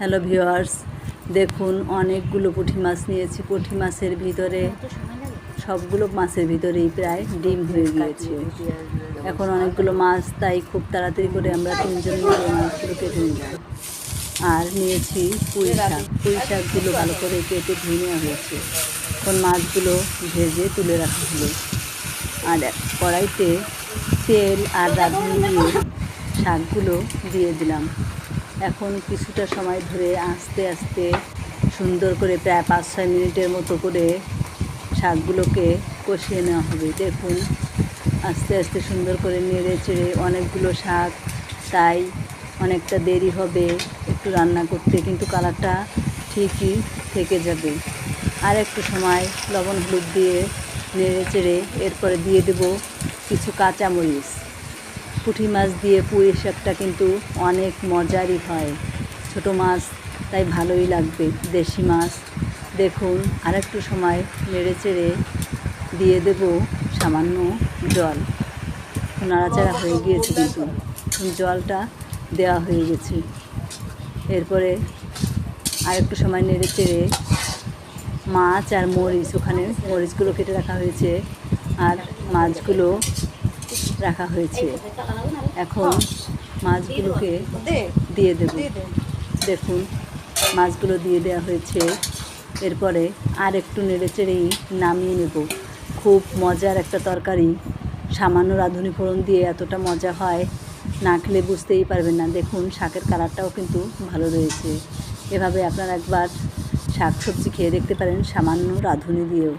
Hello viewers, দেখুন অনেকগুলো পুঁটি মাছ নিয়েছি। পুঁটি মাছের ভিতরে সবগুলো মাছের ভিতরেই প্রায় ডিম হয়ে গিয়েছে। এখন অনেকগুলো মাছ, তাই খুব তাড়াতাড়ি করে আমরা তিনজন মিলে মাছগুলো কেটে নিলাম। আর নিয়েছি পুঁই শাক। পুঁই শাকগুলো ভালো করে কেটে ধুয়ে নেওয়া হয়েছে। এখন মাছগুলো ভেজে তুলে রাখা হলো। আর কড়াইতে তেল আর রাঁধুনি দিয়ে শাকগুলো দিয়ে দিলাম। এখন কিছুটা সময় ধরে আস্তে আস্তে সুন্দর করে প্রায় 5-6 মিনিটের মতো করে শাকগুলোকে কষিয়ে নেওয়া হবে। দেখুন আস্তে আস্তে সুন্দর করে নেড়ে চেড়ে, অনেকগুলো শাক, তাই অনেকটা দেরি হবে একটু রান্না করতে, কিন্তু কালারটা ঠিকই থেকে যাবে। আর একটু সময় লবণ হলুদ দিয়ে নেড়ে চেড়ে এরপরে দিয়ে দেব কিছু কাঁচামরিচ। পুঁটি মাছ দিয়ে পুঁই শাকটা কিন্তু অনেক মজারই হয়। ছোট মাছ তাই ভালোই লাগবে, দেশি মাছ। দেখুন আর একটু সময় নেড়ে চেড়ে দিয়ে দেব সামান্য জল। নাড়াচাড়া হয়ে গিয়েছে, কিন্তু জলটা দেওয়া হয়ে গেছে। এরপরে আর একটু সময় নেড়ে চেড়ে মাছ আর মরিচ, ওখানে মরিচগুলো কেটে রাখা হয়েছে আর মাছগুলো রাখা হয়েছে। এখন মাছগুলোকে দিয়ে দেব। দেখুন মাছগুলো দিয়ে দেওয়া হয়েছে। এরপরে আর একটু নেড়ে চেড়েই নামিয়ে নেব। খুব মজার একটা তরকারি। সামান্য রাঁধুনি ফোড়ন দিয়ে এতটা মজা হয়, না খেলে বুঝতেই পারবেন না। দেখুন শাকের কালারটাও কিন্তু ভালো রয়েছে। এভাবে আপনারা একবার শাক সবজি খেয়ে দেখতে পারেন সামান্য রাঁধুনি দিয়েও।